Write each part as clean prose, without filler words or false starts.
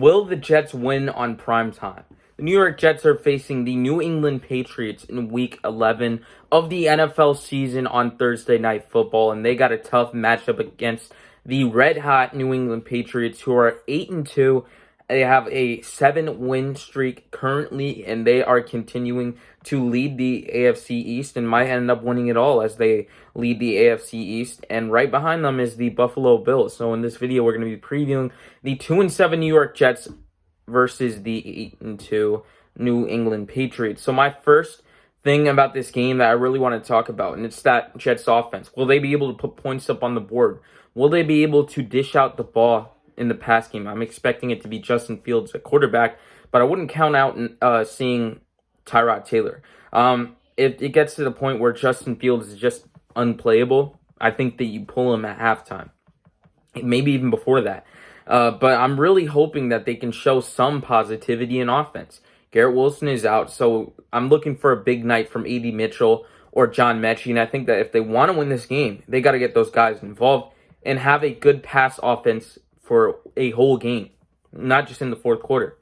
Will the Jets win on prime time? The New York Jets are facing the New England Patriots in Week 11 of the NFL season on Thursday Night Football, and they got a tough matchup against the red-hot New England Patriots, who are 8-2. They have a 7-win streak currently, and they are continuing to lead the AFC East and might end up winning it all as they lead the AFC East. And right behind them is the Buffalo Bills. So in this video, we're going to be previewing the 2-7 New York Jets versus the 8-2 New England Patriots. So my first thing about this game that I really want to talk about, and it's that Jets offense. Will they be able to put points up on the board? Will they be able to dish out the ball in the pass game? I'm expecting it to be Justin Fields at quarterback, but I wouldn't count out seeing Tyrod Taylor. If it gets to the point where Justin Fields is just unplayable, I think that you pull him at halftime, maybe even before that. But I'm really hoping that they can show some positivity in offense. Garrett Wilson is out, so I'm looking for a big night from A.D. Mitchell or John Mechie, and I think that if they want to win this game, they got to get those guys involved and have a good pass offense for a whole game, not just in the fourth quarter.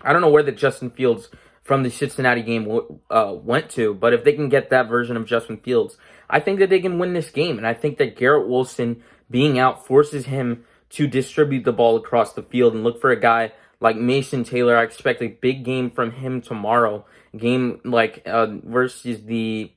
I don't know where the Justin Fields from the Cincinnati game went to, but if they can get that version of Justin Fields, I think that they can win this game, and I think that Garrett Wilson being out forces him to distribute the ball across the field and look for a guy like Mason Taylor. I expect a big game from him tomorrow. Game like versus the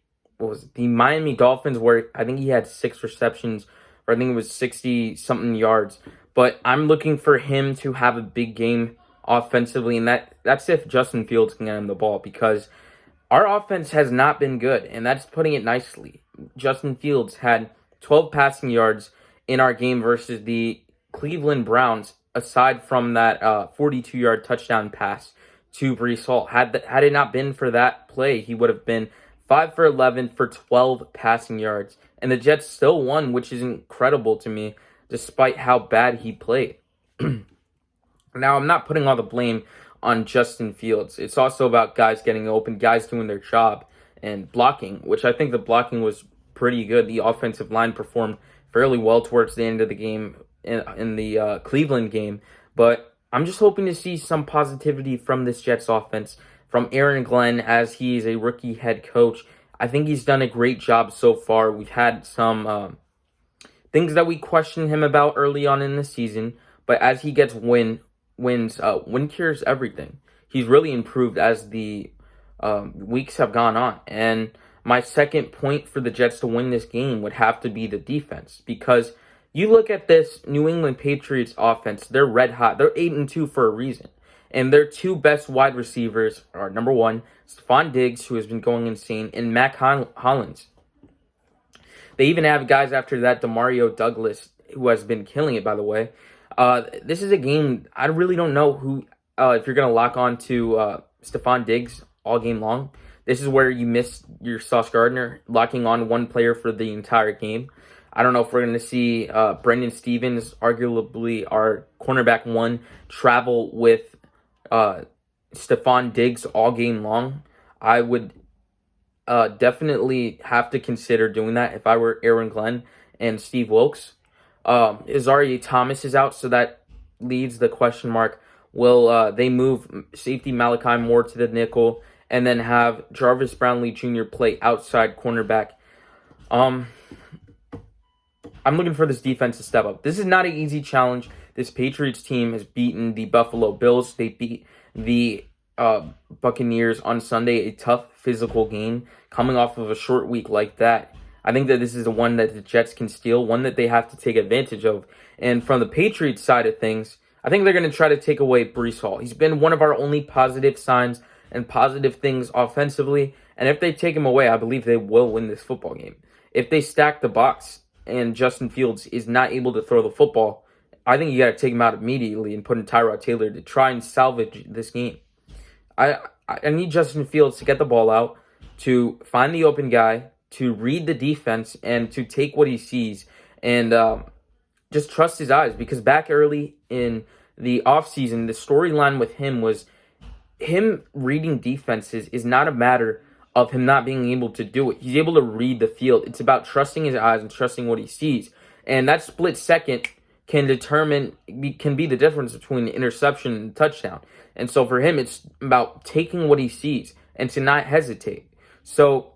Miami Dolphins, where I think he had 6 receptions, or I think it was 60-something yards. But I'm looking for him to have a big game offensively, and that's if Justin Fields can get him the ball, because our offense has not been good, and that's putting it nicely. Justin Fields had 12 passing yards in our game versus the Cleveland Browns, aside from that 42-yard touchdown pass to Breece Hall. Had it not been for that play, he would have been 5 for 11 for 12 passing yards. And the Jets still won, which is incredible to me, despite how bad he played. Now, I'm not putting all the blame on Justin Fields. It's also about guys getting open, guys doing their job, and blocking, which I think the blocking was pretty good. The offensive line performed fairly well towards the end of the game in the Cleveland game. But I'm just hoping to see some positivity from this Jets offense, from Aaron Glenn, as he's a rookie head coach. I think he's done a great job so far. We've had some things that we questioned him about early on in the season, but as he gets wins, win cures everything. He's really improved as the weeks have gone on. And my second point for the Jets to win this game would have to be the defense, because you look at this New England Patriots offense, they're red hot. They're 8-2 for a reason. And their 2 best wide receivers are, number 1, Stephon Diggs, who has been going insane, and Mac Hollins. They even have guys after that, Demario Douglas, who has been killing it, by the way. This is a game, I really don't know who, if you're going to lock on to Stephon Diggs all game long. This is where you miss your Sauce Gardner, locking on one player for the entire game. I don't know if we're going to see Brendan Stevens, arguably our cornerback 1, travel with Stephon Diggs all game long. I would definitely have to consider doing that if I were Aaron Glenn and Steve Wilkes. Azareye'h Thomas is out, so that leads the question mark. Will they move safety Malachi Moore to the nickel and then have Jarvis Brownlee Jr. play outside cornerback? I'm looking for this defense to step up. This is not an easy challenge. This Patriots team has beaten the Buffalo Bills. They beat the Buccaneers on Sunday, a tough physical game. Coming off of a short week like that, I think that this is the one that the Jets can steal, one that they have to take advantage of. And from the Patriots side of things, I think they're going to try to take away Breece Hall. He's been one of our only positive signs and positive things offensively. And if they take him away, I believe they will win this football game. If they stack the box and Justin Fields is not able to throw the football, I think you got to take him out immediately and put in Tyrod Taylor to try and salvage this game. I need Justin Fields to get the ball out, to find the open guy, to read the defense, and to take what he sees and just trust his eyes. Because back early in the offseason, the storyline with him was him reading defenses is not a matter of him not being able to do it. He's able to read the field. It's about trusting his eyes and trusting what he sees. And that split second can be the difference between interception and touchdown. And so for him, it's about taking what he sees and to not hesitate. So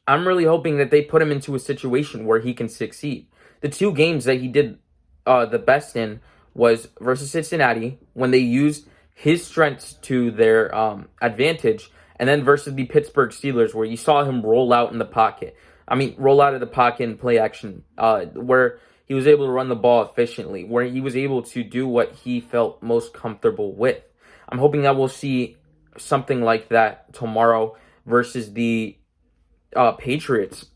I'm really hoping that they put him into a situation where he can succeed. The two games that he did the best in was versus Cincinnati, when they used his strengths to their advantage, and then versus the Pittsburgh Steelers, where you saw him roll out in the pocket. Roll out of the pocket and play action, where he was able to run the ball efficiently, where he was able to do what he felt most comfortable with. I'm hoping that we'll see something like that tomorrow versus the Patriots.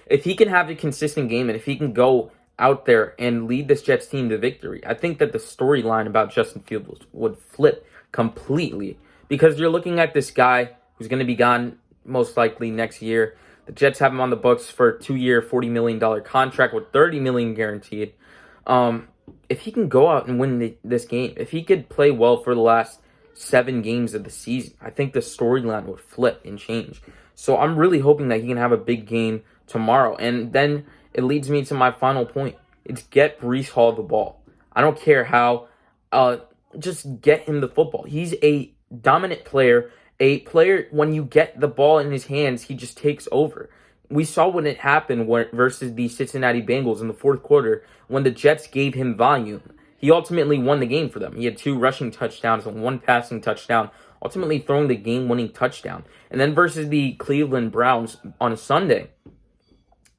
If he can have a consistent game and if he can go out there and lead this Jets team to victory, I think that the storyline about Justin Fields would flip completely, because you're looking at this guy who's going to be gone most likely next year. The Jets have him on the books for a 2-year, $40 million contract with $30 million guaranteed. If he can go out and win this game, if he could play well for the last 7 games of the season, I think the storyline would flip and change. So I'm really hoping that he can have a big game tomorrow. And then it leads me to my final point. It's get Breece Hall the ball. I don't care how. Just get him the football. He's a dominant player. A player, when you get the ball in his hands, he just takes over. We saw when it happened versus the Cincinnati Bengals in the fourth quarter, when the Jets gave him volume. He ultimately won the game for them. He had 2 rushing touchdowns and 1 passing touchdown, ultimately throwing the game-winning touchdown. And then versus the Cleveland Browns on a Sunday,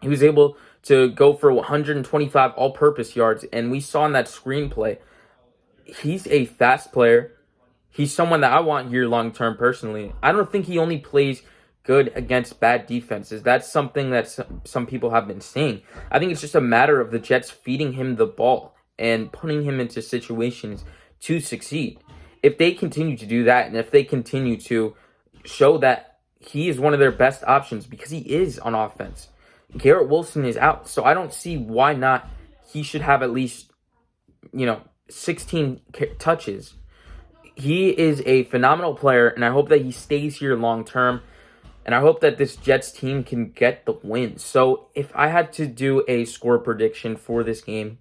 he was able to go for 125 all-purpose yards, and we saw in that screenplay, he's a fast player. He's someone that I want here long-term personally. I don't think he only plays good against bad defenses. That's something that some people have been saying. I think it's just a matter of the Jets feeding him the ball and putting him into situations to succeed. If they continue to do that, and if they continue to show that he is one of their best options, because he is on offense. Garrett Wilson is out, so I don't see why not he should have at least, 16 touches. He is a phenomenal player, and I hope that he stays here long term, and I hope that this Jets team can get the win. So if I had to do a score prediction for this game,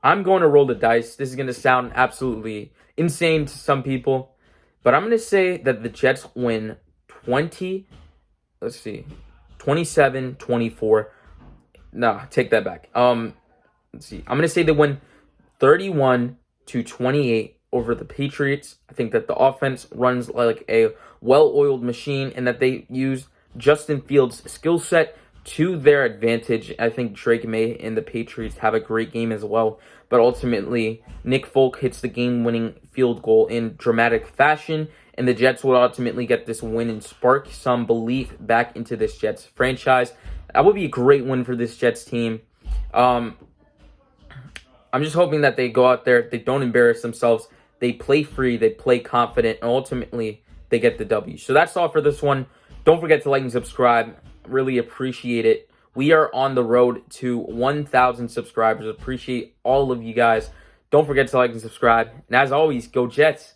I'm going to roll the dice. This is going to sound absolutely insane to some people, but I'm going to say that the Jets win 27-24. No, take that back. I'm going to say they win 31-28 over the Patriots. I think that the offense runs like a well-oiled machine, and that they use Justin Fields' skill set to their advantage. I think Drake May and the Patriots have a great game as well, but ultimately Nick Folk hits the game-winning field goal in dramatic fashion, and the Jets will ultimately get this win and spark some belief back into this Jets franchise. That would be a great win for this Jets team. I'm just hoping that they go out there, they don't embarrass themselves, they play free, they play confident, and ultimately they get the W. So that's all for this one. Don't forget to like and subscribe. Really appreciate it. We are on the road to 1,000 subscribers. Appreciate all of you guys. Don't forget to like and subscribe. And as always, go Jets.